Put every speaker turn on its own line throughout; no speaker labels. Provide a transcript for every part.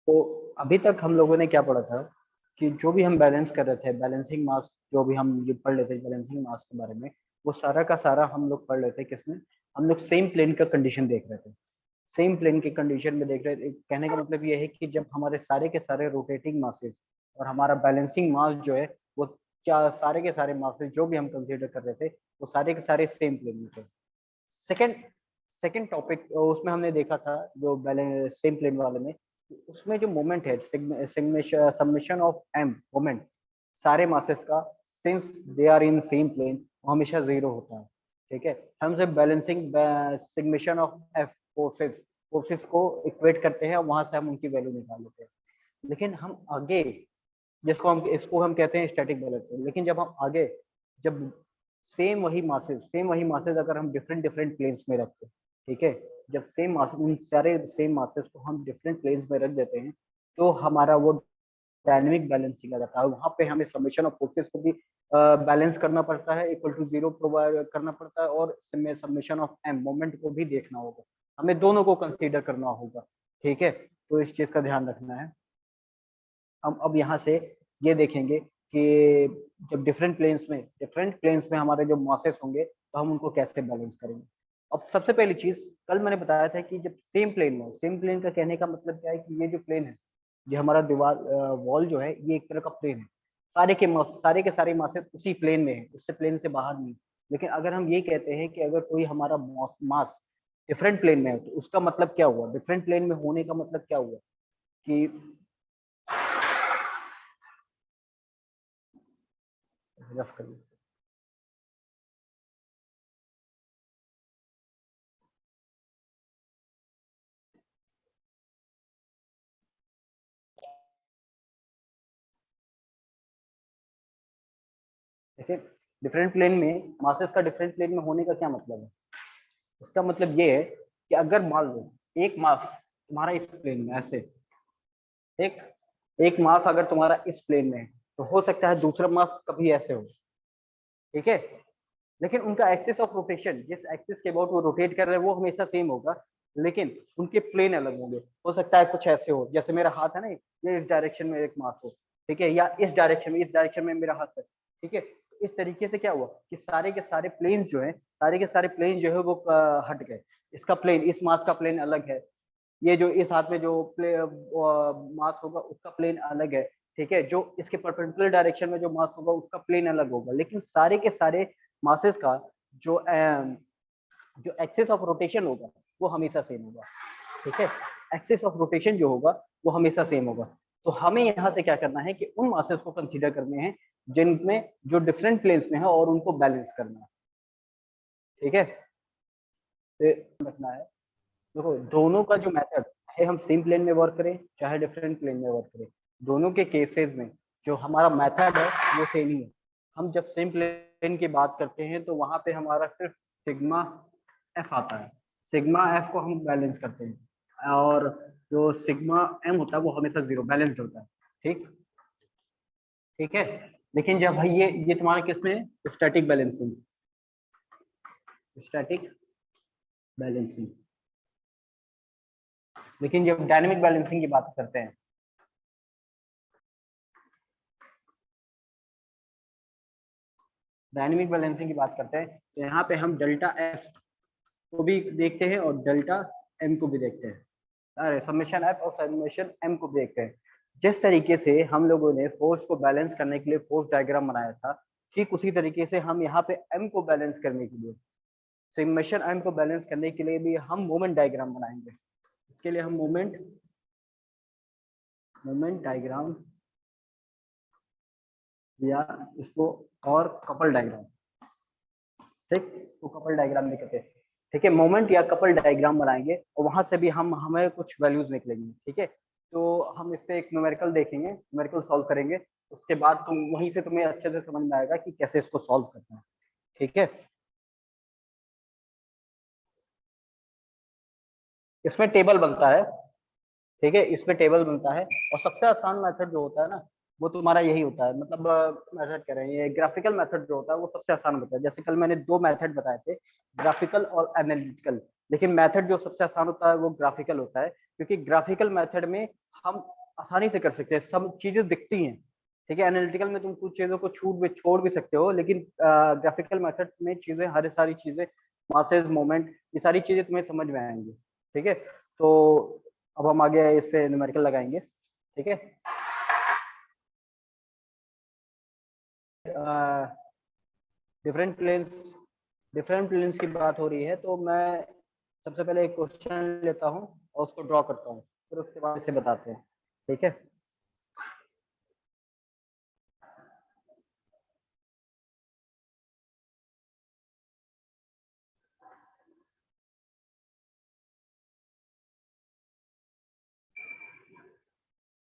तो अभी तक हम लोगों ने क्या पढ़ा था कि जो भी हम बैलेंस कर रहे थे, बैलेंसिंग मास जो भी हम ये पढ़ लेते बैलेंसिंग मास के बारे में, वो सारा का सारा हम लोग पढ़ लेते किसमें, हम लोग सेम प्लेन का कंडीशन देख रहे थे। सेम प्लेन की कंडीशन में देख रहे थे, कहने का मतलब ये है कि जब हमारे सारे के सारे रोटेटिंग मासेस और हमारा बैलेंसिंग मास जो है वो क्या, सारे के सारे मासेस जो भी हम कंसीडर कर रहे थे वो सारे के सारे सेम प्लेन में थे। सेकंड सेकंड टॉपिक उसमें हमने देखा था जो बैलेंस सेम प्लेन वाले में, उसमें जो मोमेंट है समेशन ऑफ एम मोमेंट सारे मासेस का, since they are in same plane, वो हमेशा जीरो होता है। ठीक है, हम सिर्फ balancing summation of F forces forces को इक्वेट करते हैं और वहां से हम उनकी वैल्यू निकाल लेते हैं। लेकिन हम आगे, जिसको हम इसको हम कहते हैं स्टैटिक बैलेंसिंग, लेकिन जब हम आगे, जब सेम वही मासेस अगर हम डिफरेंट डिफरेंट प्लेन्स में रखते हैं, ठीक है, जब सेम मासेस, उन सारे सेम मासेस को हम डिफरेंट प्लेन्स में रख देते हैं, तो हमारा वो डायनेमिक बैलेंसिंग आ जाता है। वहाँ पे हमें समेशन ऑफ फोर्सेस को भी बैलेंस करना पड़ता है, इक्वल टू जीरो प्रोवाइड करना पड़ता है, और समेशन ऑफ एम मोमेंट को भी देखना होगा, हमें दोनों को कंसीडर करना होगा। ठीक है, तो इस चीज का ध्यान रखना है। हम अब यहाँ से ये देखेंगे कि जब डिफरेंट प्लेन्स में हमारे जो मासेस होंगे तो हम उनको कैसे बैलेंस करेंगे। अब सबसे पहली चीज, कल मैंने बताया था कि जब सेम प्लेन में, सेम प्लेन का कहने का मतलब क्या है कि ये जो प्लेन है, ये हमारा दीवार वॉल जो है, ये एक तरह का प्लेन है, सारे के सारे मासेस उसी प्लेन में है, उससे प्लेन से बाहर नहीं। लेकिन अगर हम ये कहते हैं कि अगर कोई हमारा मास डिफरेंट प्लेन में है, तो उसका मतलब क्या हुआ, डिफरेंट प्लेन में होने का मतलब क्या हुआ कि रफ कर लो। देखिए, डिफरेंट प्लेन में मासेस का डिफरेंट प्लेन में होने का क्या मतलब है, उसका मतलब ये है कि अगर मान लो एक मास तुम्हारा इस प्लेन में ऐसे, एक एक मास अगर तुम्हारा इस प्लेन में है, तो हो सकता है दूसरा मास कभी ऐसे हो। ठीक है, लेकिन उनका एक्सिस ऑफ रोटेशन, जिस एक्सिस के अबाउट वो रोटेट कर रहे हैं वो हमेशा सेम होगा, लेकिन उनके प्लेन अलग होंगे। हो सकता है कुछ ऐसे हो, जैसे मेरा हाथ है ना, ये इस डायरेक्शन में एक मास हो, ठीक है, या इस डायरेक्शन में मेरा हाथ है। ठीक है, इस तरीके से क्या हुआ कि सारे के सारे प्लेन जो है, सारे के सारे प्लेन जो है वो हट गए। इसका प्लेन, इस मास का प्लेन अलग है, ये जो इस हाथ में जो मास होगा उसका प्लेन अलग है। ठीक है, जो इसके परपेंडिकुलर डायरेक्शन में जो मास होगा उसका प्लेन अलग होगा, लेकिन सारे के सारे मासेस का जो जो एक्सिस ऑफ रोटेशन होगा वो हमेशा सेम होगा। ठीक है, एक्सिस ऑफ रोटेशन जो होगा वो हमेशा सेम होगा। तो हमें यहाँ से क्या करना है कि उन मासेस को कंसीडर करने हैं जिनमें जो डिफरेंट प्लेन्स में है और उनको बैलेंस करना है। ठीक है, तो रखना है। देखो, दोनों का जो मेथड है, हम सेम प्लेन में वर्क करें चाहे डिफरेंट प्लेन में वर्क करें, दोनों के केसेस में जो हमारा मेथड है वो सेम ही है। हम जब सेम प्लेन की बात करते हैं तो वहां पे हमारा सिर्फ सिग्मा एफ आता है, सिग्मा एफ को हम बैलेंस करते हैं, और जो सिग्मा एम होता है वो हमेशा जीरो बैलेंस्ड होता है। ठीक ठीक है, लेकिन जब भाई ये तुम्हारा किसमें, स्टैटिक बैलेंसिंग, स्टैटिक बैलेंसिंग, लेकिन जब डायनेमिक बैलेंसिंग की बात करते हैं, डायनेमिक बैलेंसिंग की बात करते हैं, तो यहाँ पे हम डेल्टा एफ को भी देखते हैं और डेल्टा एम को भी देखते हैं, अरे समेशन एफ और समेशन एम को भी देखते हैं। जिस तरीके से हम लोगों ने फोर्स को बैलेंस करने के लिए फोर्स डायग्राम बनाया था, ठीक उसी तरीके से हम यहाँ पे एम को बैलेंस करने के लिए, समेशन एम को बैलेंस करने के लिए भी हम मोमेंट डायग्राम बनाएंगे। इसके लिए हम मोमेंट मोमेंट डायग्राम या इसको और कपल डायग्राम, ठीक, तो कपल डायग्राम भी कहते हैं। ठीक है, मोमेंट या कपल डायग्राम बनाएंगे और वहां से भी हमें कुछ वैल्यूज निकलेंगी। ठीक है, तो हम इस पे एक न्यूमेरिकल देखेंगे, न्यूमेरिकल सॉल्व करेंगे, उसके बाद तुम वहीं से तुम्हें अच्छे से समझ में आएगा कि कैसे इसको सॉल्व करना है। ठीक है, इसमें टेबल बनता है। ठीक है, इसमें टेबल बनता है, और सबसे आसान मेथड जो होता है ना, वो तुम्हारा यही होता है, मतलब मेथड कह रहे हैं, ये ग्राफिकल मेथड जो होता है वो सबसे आसान होता है। जैसे कल मैंने दो मेथड बताए थे, ग्राफिकल और एनालिटिकल, लेकिन मेथड जो सबसे आसान होता है वो ग्राफिकल होता है, क्योंकि ग्राफिकल मेथड में हम आसानी से कर सकते हैं, सब चीजें दिखती हैं। ठीक है, एनालिटिकल में तुम कुछ चीजों को छोड़ भी सकते हो, लेकिन ग्राफिकल मेथड में चीजें, हर सारी चीजें, मासेस, मोमेंट, ये सारी चीजें तुम्हें समझ में आएंगी। ठीक है, तो अब हम आगे इस पे न्यूमेरिकल लगाएंगे। ठीक है, डिफरेंट प्लेन्स की बात हो रही है, तो मैं सबसे पहले एक क्वेश्चन लेता हूँ और उसको ड्रॉ करता हूँ, फिर उसके बाद इसे बताते हैं। ठीक है,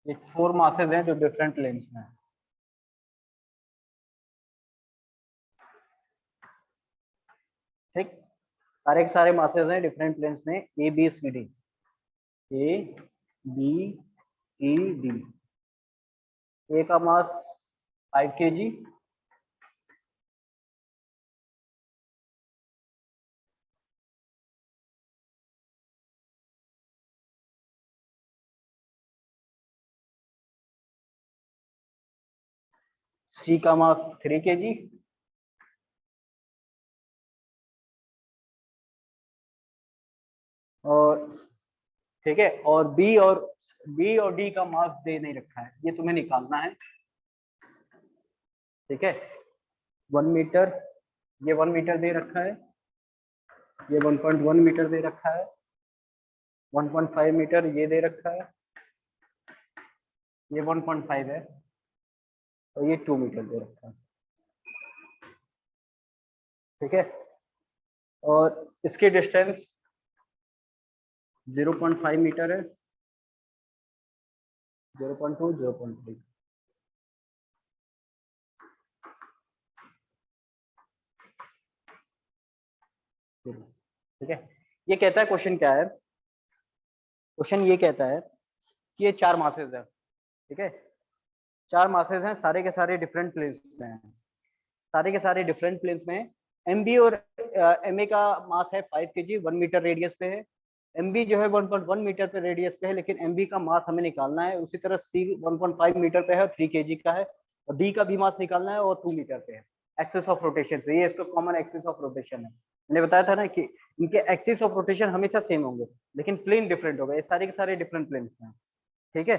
ये 4 मासेस हैं जो डिफरेंट लेंस में हैं। ठीक, सारे के सारे मासेस हैं डिफरेंट लेंस में, A B C D, A B C D. A का मास 5 kg, सी का मास 3 kg, और ठीक है, और बी और डी का मास दे नहीं रखा है, ये तुम्हें निकालना है। ठीक है, 1 मीटर, ये 1 मीटर दे रखा है, ये 1.1 मीटर दे रखा है, 1.5 मीटर ये दे रखा है, ये 1.5 है, और ये 2 मीटर दे रखा है। ठीक है, और इसकी डिस्टेंस 0.5 मीटर है, 0.2, 0.3। ठीक है, ये कहता है, क्वेश्चन क्या है, क्वेश्चन ये कहता है कि ये 4 मासेस है। ठीक है, 4 मासेस हैं, सारे के सारे डिफरेंट प्लेन्स में हैं, सारे के सारे डिफरेंट प्लेन्स में हैं। एम बी और एम ए का मास है 5 kg, 1 मीटर रेडियस पे है। एम बी जो है 1.1 मीटर पे रेडियस पे है, लेकिन एम बी का मास हमें निकालना है। उसी तरह सी 1.5 मीटर पे है और 3 kg का है, और डी का भी मास निकालना है और 2 मीटर पे है। एक्सिस ऑफ रोटेशन से, ये इसका कॉमन एक्सिस ऑफ रोटेशन है। मैंने बताया था ना कि इनके एक्सिस ऑफ रोटेशन हमेशा सेम होंगे, लेकिन प्लेन डिफरेंट होगा, ये सारे के सारे डिफरेंट प्लेन्स हैं। ठीक है,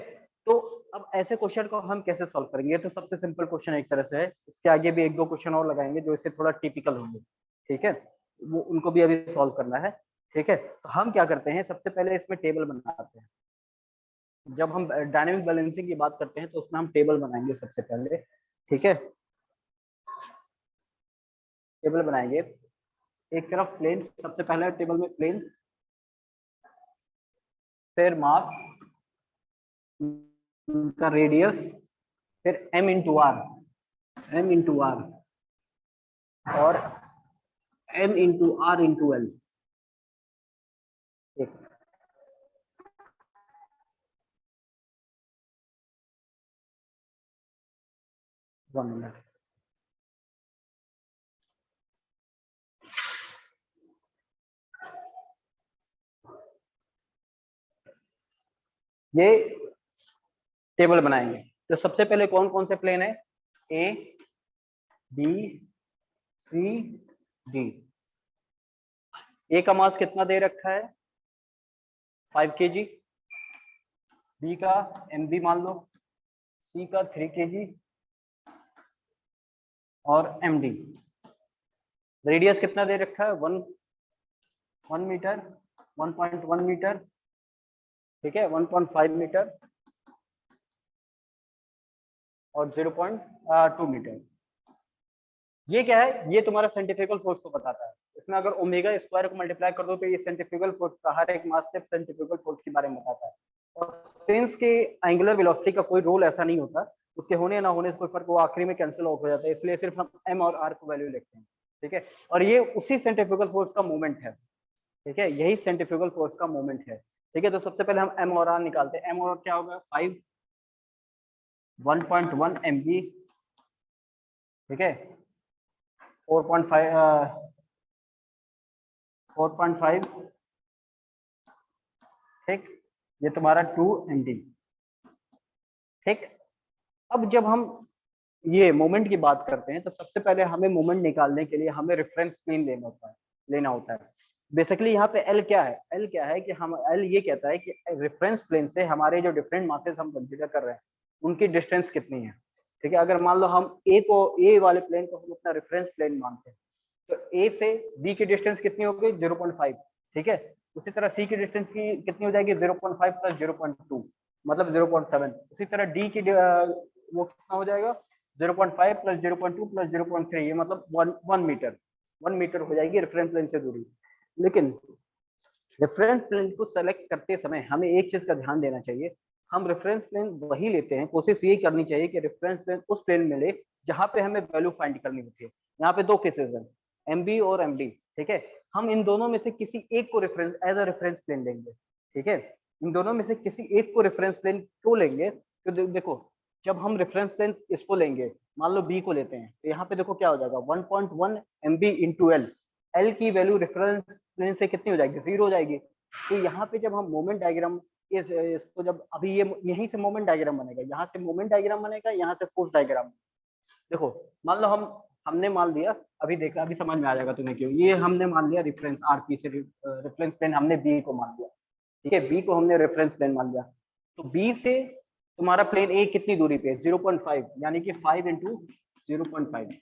तो अब ऐसे क्वेश्चन को हम कैसे सॉल्व करेंगे, तो सबसे सिंपल क्वेश्चन एक तरह से है, इसके आगे भी 1-2 क्वेश्चन और लगाएंगे जो इससे थोड़ा टिपिकल होंगे। ठीक है, वो उनको भी अभी सॉल्व करना है। ठीक है, तो हम क्या करते हैं, सबसे पहले इसमें टेबल बनाते हैं। जब हम डायनेमिक बैलेंसिंग की बात करते हैं तो उसमें हम टेबल बनाएंगे सबसे पहले। ठीक है, टेबल बनाएंगे, एक तरफ प्लेन, सबसे पहले टेबल में प्लेन, फिर मास, का रेडियस, फिर m इंटू आर और m into r into l। एक 1 मिनट। ये टेबल बनाएंगे, तो सबसे पहले कौन कौन से प्लेन है, ए बी सी डी। ए का मास कितना दे रखा है, 5 kg, बी का एम बी मान लो, सी का 3 kg, और एम डी। रेडियस कितना दे रखा है, 1 मीटर, 1.1 मीटर, ठीक है, 1.5 मीटर और 0.2 मीटर। ये क्या है, ये तुम्हारा सेंट्रीफ्यूगल फोर्स को बताता है। इसमें अगर ओमेगा स्क्वायर को मल्टीप्लाई कर दो तो ये सेंट्रीफ्यूगल फोर्स का, हर एक मास से सेंट्रीफ्यूगल फोर्स के बारे में बताता है। और सिंस के एंगुलर वेलोसिटी का कोई रोल ऐसा नहीं होता, उसके होने ना होने से कोई फर्क, वो आखिरी में कैंसिल आउट हो जाता है, इसलिए सिर्फ हम एम और आर को वैल्यू लिखते हैं। ठीक है, और ये उसी सेंट्रीफ्यूगल फोर्स का मोमेंट है। ठीक है, यही सेंट्रीफ्यूगल फोर्स का मोमेंट है। ठीक है, तो सबसे पहले हम एम और आर निकालते हैं। एम और आर क्या होगा, 1.1 mg, ठीक है, 4.5, ठीक, ये तुम्हारा 2 mg। ठीक। अब जब हम ये मोमेंट की बात करते हैं तो सबसे पहले हमें मोमेंट निकालने के लिए हमें रेफरेंस प्लेन लेना होता है। बेसिकली यहाँ पे एल क्या है, एल क्या है कि हम एल ये कहता है कि रेफरेंस प्लेन से हमारे जो डिफरेंट मासेस हम कंसीडर कर रहे हैं उनकी डिस्टेंस कितनी है। ठीक है, अगर मान लो हम ए वाले प्लेन को हम अपना रेफरेंस प्लेन मानते हैं तो ए से बी की डिस्टेंस कितनी होगी 0.5। ठीक है, उसी तरह सी की डिस्टेंस की कितनी हो जाएगी 0.5 प्लस 0.2 मतलब 0.7। उसी तरह डी की वो कितना हो जाएगा 0.5 प्लस 0.2 प्लस 0.3 ये मतलब 1 मीटर। 1 मीटर हो जाएगी रेफरेंस प्लेन से दूरी। लेकिन रेफरेंस प्लेन को सेलेक्ट करते समय हमें एक चीज का ध्यान देना चाहिए, हम रेफरेंस प्लेन वही लेते हैं, कोशिश यही करनी चाहिए कि रेफरेंस प्लेन उस प्लेन में ले जहां पे हमें वैल्यू फाइंड करनी होती है। यहाँ पे दो केसेस हैं, एम बी और एम डी। ठीक है, हम इन दोनों में से किसी एक को reference as a reference plane लेंगे। ठीक है, इन दोनों में से किसी एक को रेफरेंस प्लेन क्यों लेंगे, तो देखो जब हम रेफरेंस प्लेन इसको लेंगे, मान लो बी को लेते हैं, तो यहाँ पे देखो क्या हो जाएगा 1.1 M B into L. L की वैल्यू रेफरेंस प्लेन से कितनी हो जाएगी 0 हो जाएगी। तो यहाँ पे जब हम मोमेंट डायग्राम इसको जब अभी ये यहीं से मोमेंट डायग्राम बनेगा, यहाँ से मोमेंट डायग्राम बनेगा, यहाँ से फोर्स डायग्राम। देखो मान लो हमने मान लिया, अभी देखा अभी समझ में आ जाएगा तुम्हें क्यों, ये हमने मान लिया रेफरेंस आरपी से रेफरेंस प्लेन हमने बी को मान लिया। ठीक है, बी को हमने रेफरेंस प्लेन मान लिया, तो बी से तुम्हारा प्लेन ए कितनी दूरी पे 0.5 यानी कि 5 इंटू 0.5।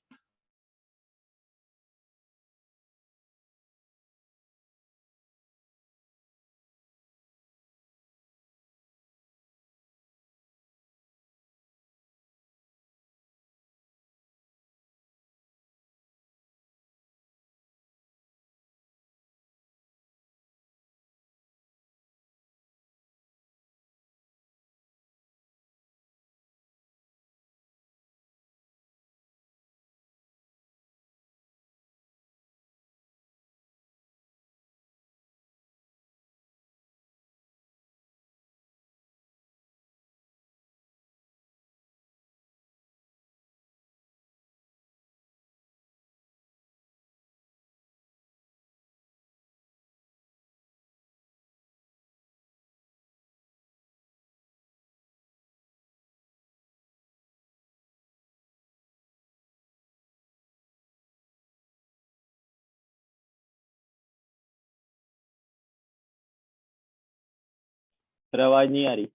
फिर आवाज नहीं आ रही।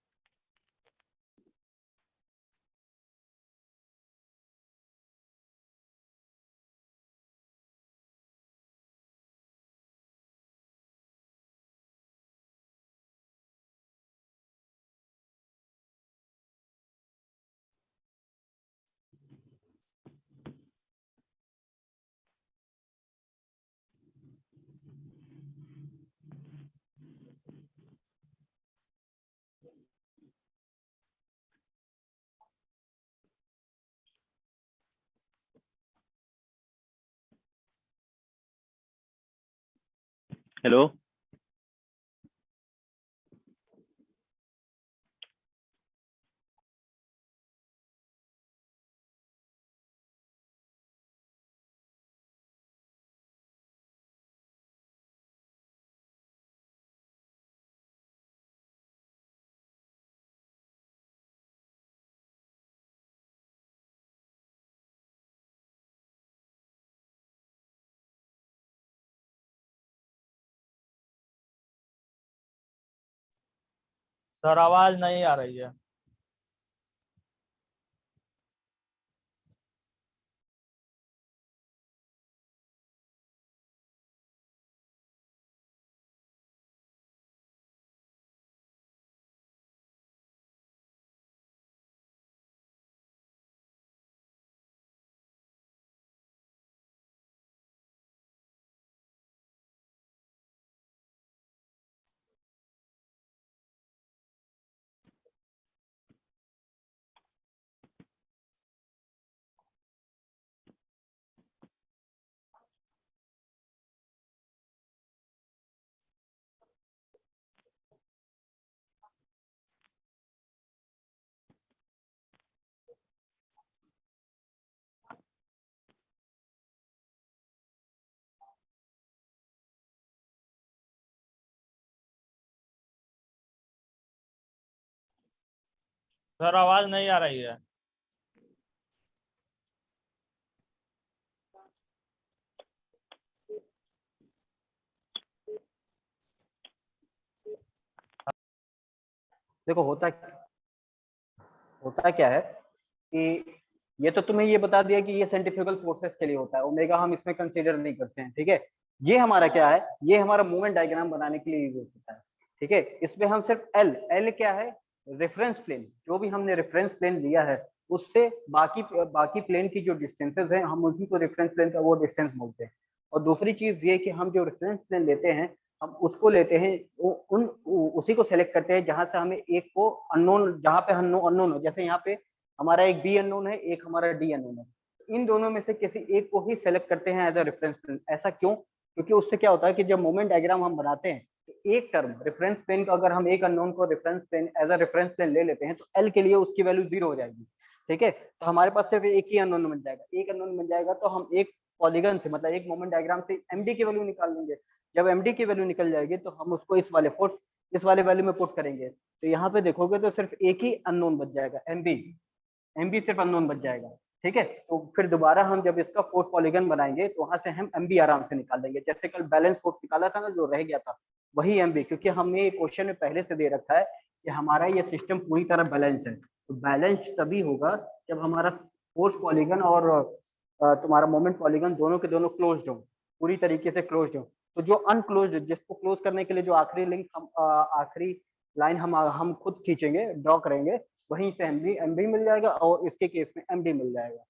हेलो।
सर आवाज नहीं आ रही है। सर आवाज नहीं आ रही है।
देखो होता क्या है कि ये तो तुम्हें ये बता दिया कि ये सेंट्रीफ्यूगल फोर्सेस के लिए होता है, ओमेगा हम इसमें कंसीडर नहीं करते हैं, ठीक है। ये हमारा क्या है, ये हमारा मूवमेंट डायग्राम बनाने के लिए यूज होता है, ठीक है। इसमें हम सिर्फ एल क्या है, रेफरेंस प्लेन, जो भी हमने रेफरेंस प्लेन लिया है उससे बाकी प्लेन की जो डिस्टेंसेस हैं हम उसी को रेफरेंस प्लेन का वो डिस्टेंस बोलते हैं। और दूसरी चीज ये कि हम जो रेफरेंस प्लेन लेते हैं हम उसको लेते हैं उसी को सेलेक्ट करते हैं जहां से हमें एक को अननोन, जहां पे अननोन हो, जैसे यहाँ पे हमारा एक बी अननोन है, एक हमारा डी अननोन है, इन दोनों में से किसी एक को ही सेलेक्ट करते हैं एज अ रेफरेंस प्लेन। ऐसा क्यों? क्योंकि उससे क्या होता है कि जब मोमेंट डायग्राम हम बनाते हैं तो एक टर्म रेफरेंस प्लेन का अगर हम एक अननोन को reference plane as a reference plane ले लेते हैं तो एल के लिए उसकी वैल्यू 0 हो जाएगी, ठीक है। तो हमारे पास सिर्फ एक ही अननोन मिल जाएगा, एक अननोन मिल जाएगा तो हम एक पॉलीगन से, मतलब एक मोमेंट डायग्राम से एमडी की वैल्यू निकाल लेंगे। जब एमडी की वैल्यू निकल जाएगी तो हम उसको इस वाले वैल्यू में पुट करेंगे, तो यहाँ पे देखोगे तो सिर्फ एक ही अननोन बच जाएगा, एमबी सिर्फ अननोन बच जाएगा, ठीक है। तो फिर दोबारा हम जब इसका फोर्थ पॉलीगन बनाएंगे तो वहां से हम एमबी आराम से निकाल देंगे। जैसे कल बैलेंस फोर्स निकाला था ना जो रह गया था, वही एमबी, क्योंकि हमने क्वेश्चन में पहले से दे रखा है कि हमारा ये सिस्टम पूरी तरह बैलेंस है। तो बैलेंस तभी होगा जब हमारा फोर्स पॉलीगन और तुम्हारा मोमेंट पॉलीगन दोनों के दोनों क्लोज्ड हो, पूरी तरीके से क्लोज्ड हो। तो जो अनक्लोज्ड, जिसको क्लोज करने के लिए जो आखिरी लिंक हम आखिरी लाइन हम खुद खींचेंगे, ड्रॉ करेंगे, वहीं से एमबी मिल जाएगा और इसके केस में एमडी मिल जाएगा,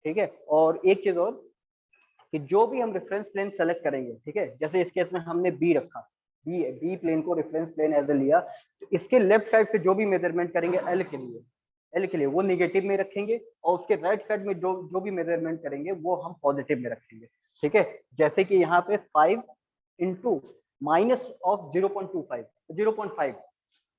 ठीक है। और एक चीज और कि जो भी हम रेफरेंस प्लेन सेलेक्ट करेंगे, ठीक है, जैसे इस केस में हमने बी रखा, बी प्लेन को रेफरेंस प्लेन एज ए लिया, तो इसके लेफ्ट साइड से जो भी मेजरमेंट करेंगे एल के लिए वो निगेटिव में रखेंगे, और उसके राइट साइड में जो भी मेजरमेंट करेंगे वो हम पॉजिटिव में रखेंगे, ठीक है। जैसे कि यहाँ पे 5 इंटू माइनस ऑफ 0.5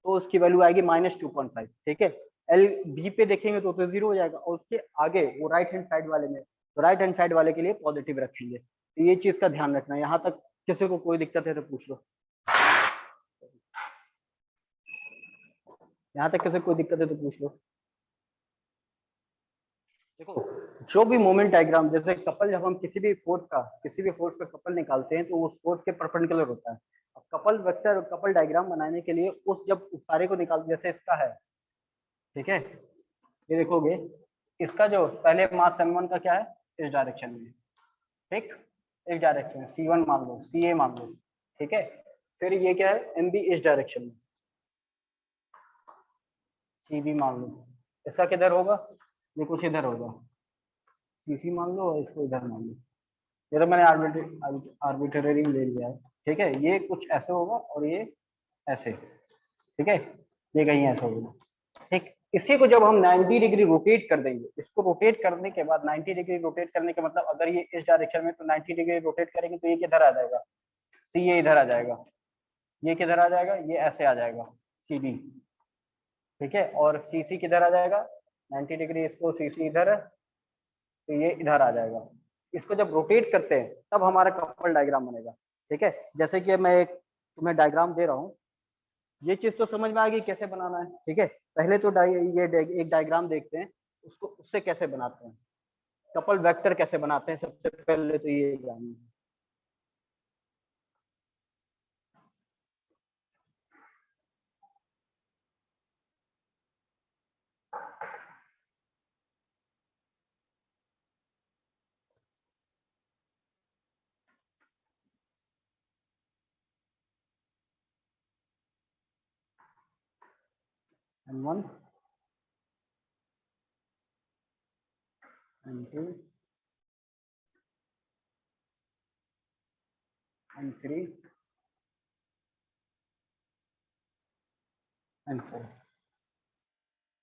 तो उसकी वैल्यू आएगी -2.5, ठीक है। एल बी पे देखेंगे तो 0 हो जाएगा, और उसके आगे वो राइट हैंड साइड वाले में, तो राइट हैंड साइड वाले के लिए पॉजिटिव रखेंगे। तो ये चीज का ध्यान रखना है। यहाँ तक किसी को कोई दिक्कत है तो पूछ लो, यहाँ तक किसी को कोई दिक्कत है तो पूछ लो। देखो जो भी मोमेंट डायग्राम, जैसे कपल, जब हम किसी भी फोर्स का कपल निकालते हैं तो उस फोर्स के परपेंडिकुलर होता है। अब कपल वेक्टर, कपल डायग्राम बनाने के लिए उस जब उस सारे को निकाल, जैसे इसका है, ठीक है, ये देखोगे इसका जो पहले मास m1 का क्या है, इस डायरेक्शन में, ठीक, इस डायरेक्शन में c1 मान लो, ca मान लो, ठीक है। फिर ये क्या है, mb इस डायरेक्शन में, cb मान लो, इसका किधर होगा, ये कुछ इधर होगा, cc मान लो और इसको इधर मान लो। ये तो मैंने आर्बिट्रेरी ले लिया है, ठीक है। ये कुछ ऐसे होगा और ये ऐसे, ठीक है, ये कहीं ऐसा होगा, ठीक। इसी को जब हम 90 डिग्री रोटेट कर देंगे, इसको रोटेट करने के बाद 90 डिग्री रोटेट करने के मतलब अगर ये इस डायरेक्शन में तो 90 डिग्री रोटेट करेंगे तो ये किधर आ जाएगा, सी, ये इधर आ जाएगा, ये किधर आ जाएगा, ये ऐसे आ जाएगा सी डी, ठीक है। और सी सी किधर आ जाएगा, 90 डिग्री, इसको सी सी इधर है तो ये इधर आ जाएगा। इसको जब रोटेट करते हैं तब हमारा कपल डायग्राम बनेगा, ठीक है। जैसे कि मैं एक तुम्हें डायग्राम दे रहा हूँ, ये चीज तो समझ में आ गई कैसे बनाना है, ठीक है। पहले तो एक डायग्राम देखते हैं, उसको उससे कैसे बनाते हैं, कपल वेक्टर कैसे बनाते हैं, सबसे पहले तो ये जानना है। M1 M2 M3 M4,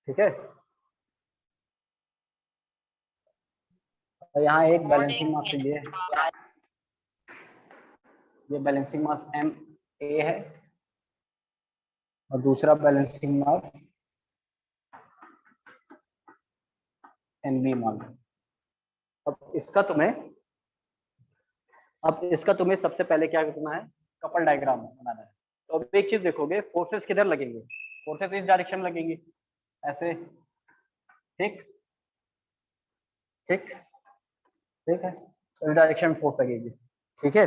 ठीक है। और यहाँ एक बैलेंसिंग मास ये बैलेंसिंग मास एम ए है और दूसरा बैलेंसिंग मास एम बी मान लो। अब इसका तुम्हें सबसे पहले क्या करना है, कपल डायग्राम बनाना है। तो अब एक चीज देखोगे, फोर्सेस किधर लगेंगे, फोर्सेस इस डायरेक्शन में लगेंगे, ऐसे, ठीक ठीक ठीक है, इस डायरेक्शन में फोर्स लगेगी, ठीक है।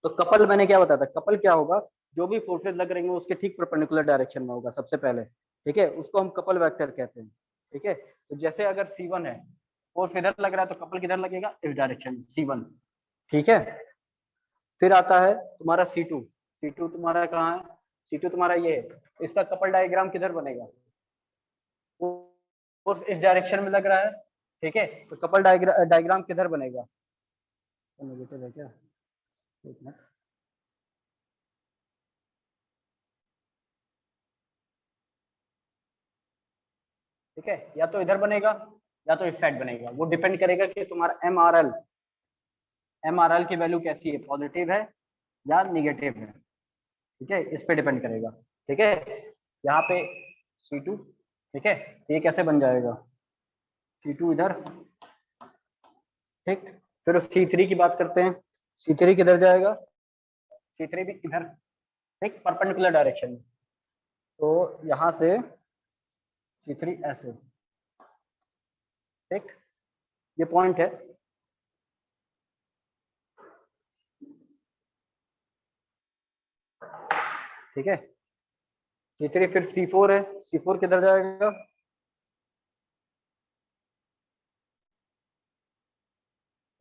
तो कपल मैंने क्या बताया था, कपल क्या होगा, जो भी फोर्सेज लग रही हैं उसके ठीक परपेंडिकुलर डायरेक्शन में होगा सबसे पहले, ठीक है, उसको हम कपल वेक्टर कहते हैं, ठीक है। तो जैसे अगर C1 है, फोर्स इधर लग रहा है तो कपल किधर लगेगा, इस डायरेक्शन C1, ठीक है। फिर आता है तुम्हारा C2, C2 तुम्हारा कहाँ है, C2 तुम्हारा ये है, इसका कपल डायग्राम किधर बनेगा, फोर्स इस डायरेक्शन में लग रहा है, ठीक है, तो कपल डायग्राम किधर बनेगा, नेगेटिव है क्या, एक मिनट, ठीक है, या तो इधर बनेगा या तो इस साइड बनेगा, वो डिपेंड करेगा कि तुम्हारा एमआरएल की वैल्यू कैसी है, पॉजिटिव है या निगेटिव है, ठीक है, इस पे डिपेंड करेगा, ठीक है। यहाँ पे C2, ठीक है, ये कैसे बन जाएगा, C2 इधर, ठीक। फिर C3 की बात करते हैं, C3 किधर जाएगा, C3 भी इधर, ठीक, परपेंडिकुलर डायरेक्शन में, तो यहाँ से C3 ऐसे, ठीक, ये पॉइंट है, ठीक है। C3 फिर C4 है, C4 किधर जाएगा,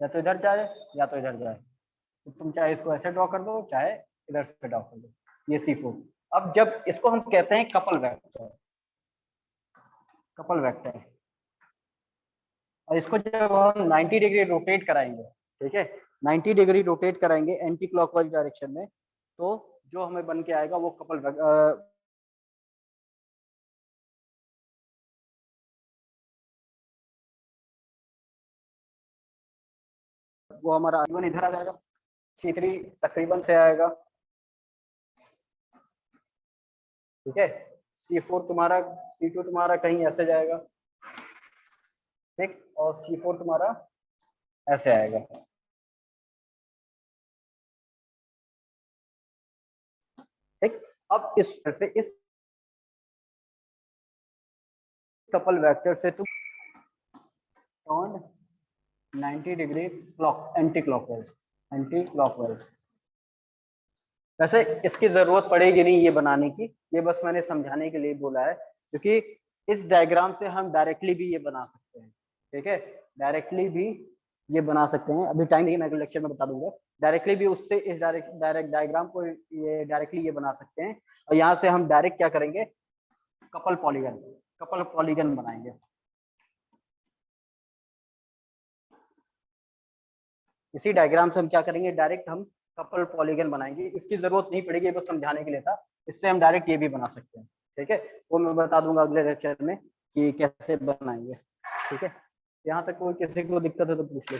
या तो इधर जाए या तो इधर जाए, तो तुम चाहे इसको ऐसे ड्रॉ कर दो चाहे इधर से ड्रॉ कर दो, ये C4। अब जब इसको हम कहते हैं कपल वेक्टर, कपल वेक्टर, और इसको जब हम 90 डिग्री रोटेट कराएंगे, ठीक है, 90 डिग्री रोटेट कराएंगे एंटी क्लॉकवाइज डायरेक्शन में, तो जो हमें बन के आएगा वो वो हमारा I1 इधर आ जाएगा, C3 तकरीबन से आएगा, ठीक है, C4 तुम्हारा, C2 तुम्हारा कहीं ऐसे जाएगा, ठीक, और C4 तुम्हारा ऐसे आएगा, ठीक। अब इस से इस कपल वेक्टर से तुम turn 90 degree clock anti clockwise, वैसे इसकी जरूरत पड़ेगी नहीं ये बनाने की, ये बस मैंने समझाने के लिए बोला है, क्योंकि इस डायग्राम से हम डायरेक्टली भी ये बना सकते हैं, ठीक है, डायरेक्टली भी ये बना सकते हैं, अभी टाइम नहीं, मैं अगले लेक्चर में बता दूंगा, डायरेक्टली भी उससे इस डायरेक्ट डायग्राम को ये डायरेक्टली ये बना सकते हैं, और यहाँ से हम डायरेक्ट क्या करेंगे, कपल पॉलीगन बनाएंगे, इसी डायग्राम से हम क्या करेंगे, डायरेक्ट हम कपल पॉलीगन बनाएंगे, इसकी जरूरत नहीं पड़ेगी, बस समझाने के लिए था, इससे हम डायरेक्ट ये भी बना सकते हैं, ठीक है, वो मैं बता दूंगा अगले लेक्चर में कि कैसे बनाएंगे, ठीक है। यहाँ तक कोई किसी को दिक्कत है तो पूछ लो।